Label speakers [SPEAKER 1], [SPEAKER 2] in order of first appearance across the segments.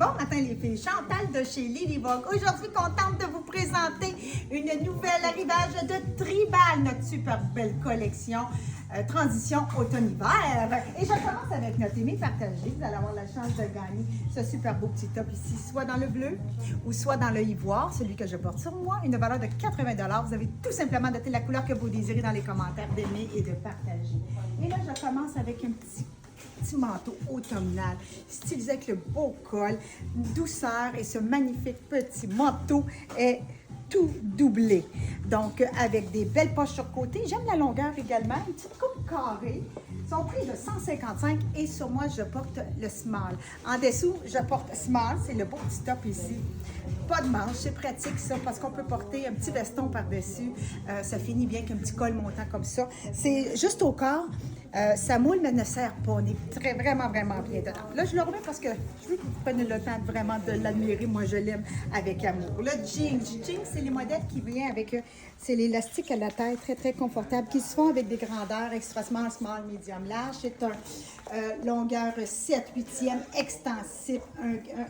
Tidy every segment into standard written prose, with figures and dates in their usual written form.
[SPEAKER 1] Bon matin les filles, Chantal de chez Ladybug. Aujourd'hui, contente de vous présenter une nouvelle arrivage de Tribal, notre super belle collection transition automne-hiver. Et je commence avec notre aimé partagé. Vous allez avoir la chance de gagner ce super beau petit top ici, soit dans le bleu ou soit dans le ivoire, celui que je porte sur moi, une valeur de 80 $. Vous avez tout simplement noté la couleur que vous désirez dans les commentaires, d'aimer et de partager. Et là, je commence avec un petit manteau automnal, stylisé avec le beau col, douceur, et ce magnifique petit manteau est tout doublé. Donc, avec des belles poches sur côté. J'aime la longueur également, une petite coupe carrée. Son prix est de 155 et sur moi, je porte le small. En dessous, je porte small, c'est le beau petit top ici. Pas de manche, c'est pratique ça, parce qu'on peut porter un petit veston par-dessus. Ça finit bien qu'un petit col montant comme ça. C'est juste au corps. Ça moule, mais ne sert pas. On est vraiment bien dedans. Là, je le remets parce que je veux que vous preniez le temps vraiment de l'admirer. Moi, je l'aime avec amour. Le jeans. Jeans, c'est les modèles qui viennent avec... C'est l'élastique à la taille, très confortable, qui se font avec des grandeurs extra small, medium, large. C'est un longueur 7/8e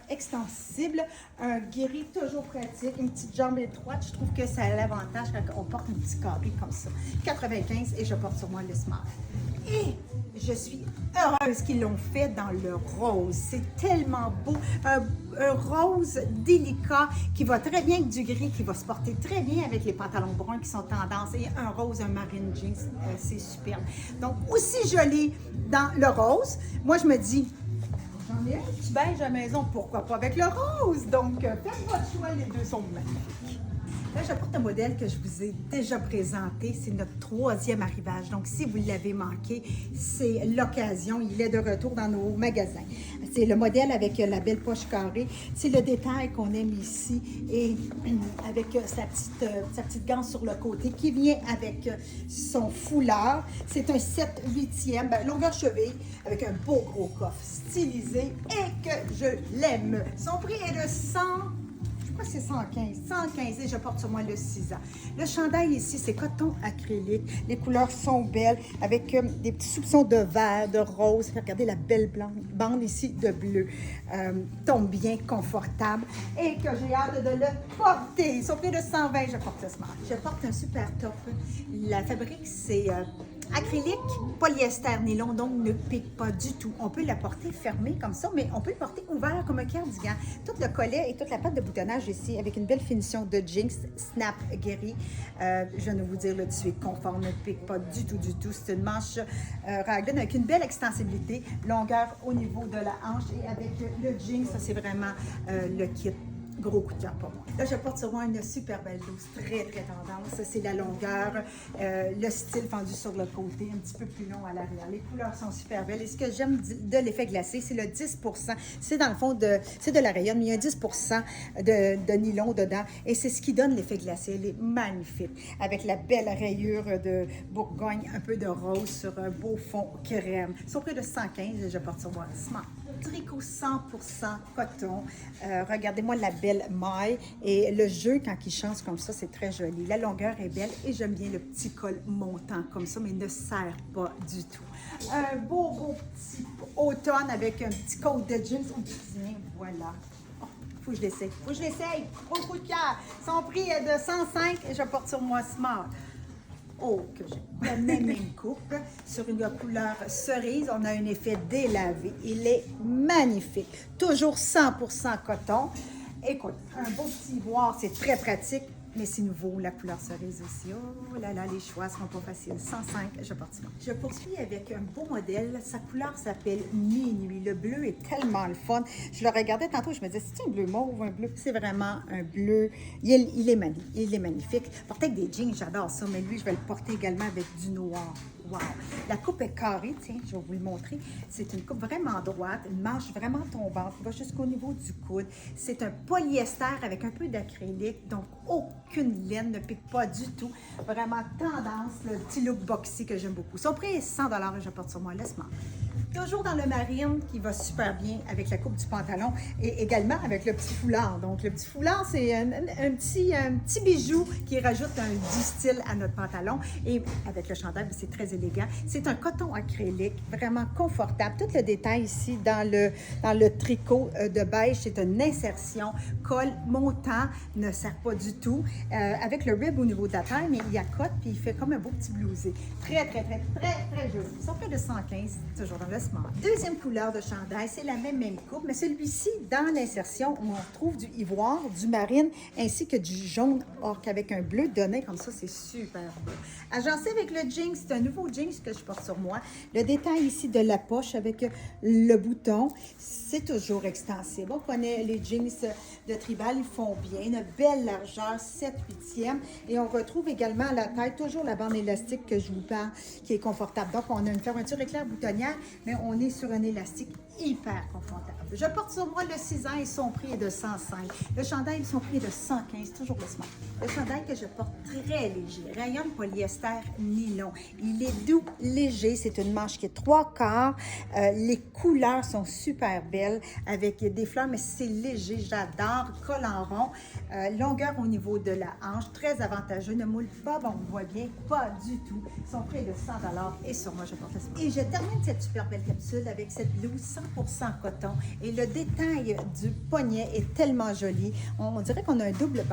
[SPEAKER 1] extensible, un guéri toujours pratique, une petite jambe étroite. Je trouve que ça a l'avantage quand on porte un petit carré comme ça. 95 et je porte sur moi le smart. Et je suis heureuse qu'ils l'ont fait dans le rose. C'est tellement beau. Un rose délicat qui va très bien avec du gris, qui va se porter très bien avec les pantalons bruns qui sont tendance. Et un rose, un marine jeans, c'est superbe. Donc, aussi joli dans le rose. Moi, je me dis, j'en ai un petit beige à la maison, pourquoi pas avec le rose? Donc, faites votre choix, les deux sont magnifiques. Là, je porte un modèle que je vous ai déjà présenté. C'est notre 3e arrivage. Donc, si vous l'avez manqué, c'est l'occasion. Il est de retour dans nos magasins. C'est le modèle avec la belle poche carrée. C'est le détail qu'on aime ici. Et avec sa petite gante sur le côté qui vient avec son foulard. C'est un 7/8e, longueur cheville, avec un beau gros coffre stylisé et que je l'aime. Son prix est de 100. Je crois que c'est 115 et je porte sur moi le 6 ans. Le chandail ici, c'est coton acrylique. Les couleurs sont belles avec des petits soupçons de vert, de rose. Regardez la belle bande ici de bleu. Tombe bien, confortable et que j'ai hâte de le porter. Son prix de 120, je porte ce smart. Je porte un super top. La fabrique, c'est acrylique, polyester, nylon, donc ne pique pas du tout. On peut la porter fermée comme ça, mais on peut le porter ouvert comme un cardigan. Tout le collet et toute la pâte de boutonnage ici, avec une belle finition de jeans, snap guéri. Je viens de vous dire, le dessus est confort, ne pique pas du tout. C'est une manche raglan avec une belle extensibilité, longueur au niveau de la hanche et avec le jean, ça c'est vraiment le kit. Gros coup de cœur pour moi. Là, je porte sur moi une super belle blouse, très tendance. C'est la longueur, le style fendu sur le côté, un petit peu plus long à l'arrière. Les couleurs sont super belles. Et ce que j'aime de l'effet glacé, c'est le 10%. C'est dans le fond, c'est de la rayonne, mais il y a un 10% de nylon dedans. Et c'est ce qui donne l'effet glacé. Elle est magnifique. Avec la belle rayure de Bourgogne, un peu de rose sur un beau fond crème. Son prix de 115, je porte sur moi Smart. Tricot 100% coton. Regardez-moi la belle maille et le jeu quand il change comme ça, c'est très joli. La longueur est belle et j'aime bien le petit col montant comme ça, mais ne serre pas du tout. Un beau petit automne avec un petit coat de jeans. Tiens, voilà. Oh, faut que je l'essaye. Gros coup de cœur. Son prix est de 105 et je porte sur moi Smart. Oh, que j'ai la même coupe sur une couleur cerise. On a un effet délavé. Il est magnifique. Toujours 100% coton. Écoute, un beau petit ivoire, c'est très pratique, mais c'est nouveau, la couleur cerise aussi. Oh là là, les choix seront pas faciles. 105, je porte ça. Je poursuis avec un beau modèle. Sa couleur s'appelle Minuit. Le bleu est tellement le fun. Je le regardais tantôt, je me disais, c'est un bleu mauve, un bleu. C'est vraiment un bleu. Il est magnifique. Porter avec des jeans, j'adore ça, mais lui, je vais le porter également avec du noir. Wow! La coupe est carrée, tiens, je vais vous le montrer. C'est une coupe vraiment droite, une manche vraiment tombante, qui va jusqu'au niveau du coude. C'est un polyester avec un peu d'acrylique, donc aucune laine, ne pique pas du tout. Vraiment tendance, le petit look boxy que j'aime beaucoup. Son prix est 100 $ et je porte sur moi le Smart. Toujours dans le marine qui va super bien avec la coupe du pantalon et également avec le petit foulard. Donc, le petit foulard, c'est un petit bijou qui rajoute du style à notre pantalon. Et avec le chandail, c'est très élégant. C'est un coton acrylique, vraiment confortable. Tout le détail ici dans le tricot de beige, c'est une insertion. Col montant ne sert pas du tout. Avec le rib au niveau de la taille, mais il accote puis il fait comme un beau petit blousé. Très, très, très, très, très joli. Ils sont près de 115, toujours dans le smart. Deuxième couleur de chandail, c'est la même coupe, mais celui-ci, dans l'insertion, on retrouve du ivoire, du marine, ainsi que du jaune orque avec un bleu donné comme ça, c'est super beau. Agencé avec le jeans, c'est un nouveau jeans que je porte sur moi. Le détail ici de la poche avec le bouton, c'est toujours extensible. On connaît les jeans de tribal, ils font bien, une belle largeur, 7/8e, et on retrouve également à la taille toujours la bande élastique que je vous parle, qui est confortable. Donc, on a une fermeture éclair boutonnière, mais on est sur un élastique hyper confortable. Je porte sur moi le 6 ans et son prix est de 105. Le chandail, son prix est de 115, toujours le smart. Le chandail que je porte très léger, rayon polyester nylon. Il est doux, léger, c'est une manche qui est 3/4. Les couleurs sont super belles avec des fleurs, mais c'est léger, j'adore. Col en rond, longueur au niveau de la hanche, très avantageux, ne moule pas, bon, on voit bien, pas du tout. Son prix est de 100 $ et sur moi, je porte le smart. Et je termine cette super belle capsule avec cette blouse 100% coton. Et le détail du poignet est tellement joli. On dirait qu'on a un double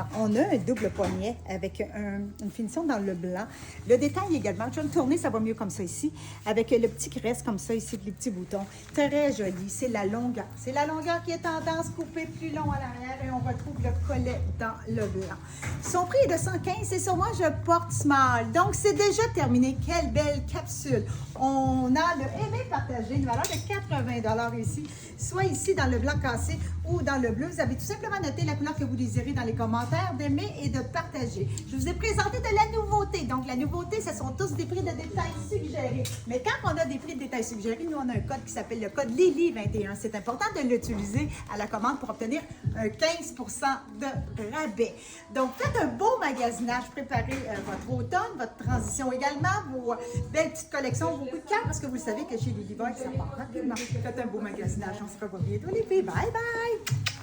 [SPEAKER 1] poignet avec une finition dans le blanc. Le détail également, je vais le tourner, ça va mieux comme ça ici, avec le petit qui reste comme ça ici, les petits boutons. Très joli. C'est la longueur. C'est la longueur qui est tendance, coupée plus long à l'arrière et on retrouve le collet dans le blanc. Son prix est de 115 et sur moi, je porte small. Donc, c'est déjà terminé. Quelle belle capsule. On a le aimé partagé, une valeur de 80 $ ici, soit ici dans le blanc cassé ou dans le bleu. Vous avez tout simplement noté la couleur que vous désirez dans les commentaires, d'aimer et de partager. Je vous ai présenté de la nouveauté. Donc, la nouveauté, ce sont tous des prix de détail suggérés. Mais quand on a des prix de détail suggérés, nous, on a un code qui s'appelle le code Lily21. C'est important de l'utiliser à la commande pour obtenir un 15% de rabais. Donc, faites un beau magasinage. Préparez votre automne, votre transition également, vos belles petites collections, vos coups de cœur, parce que vous le savez que chez Lily Boy, ça part rapidement. Faites un beau magasinage. On se revoit bientôt, les filles. Bye bye!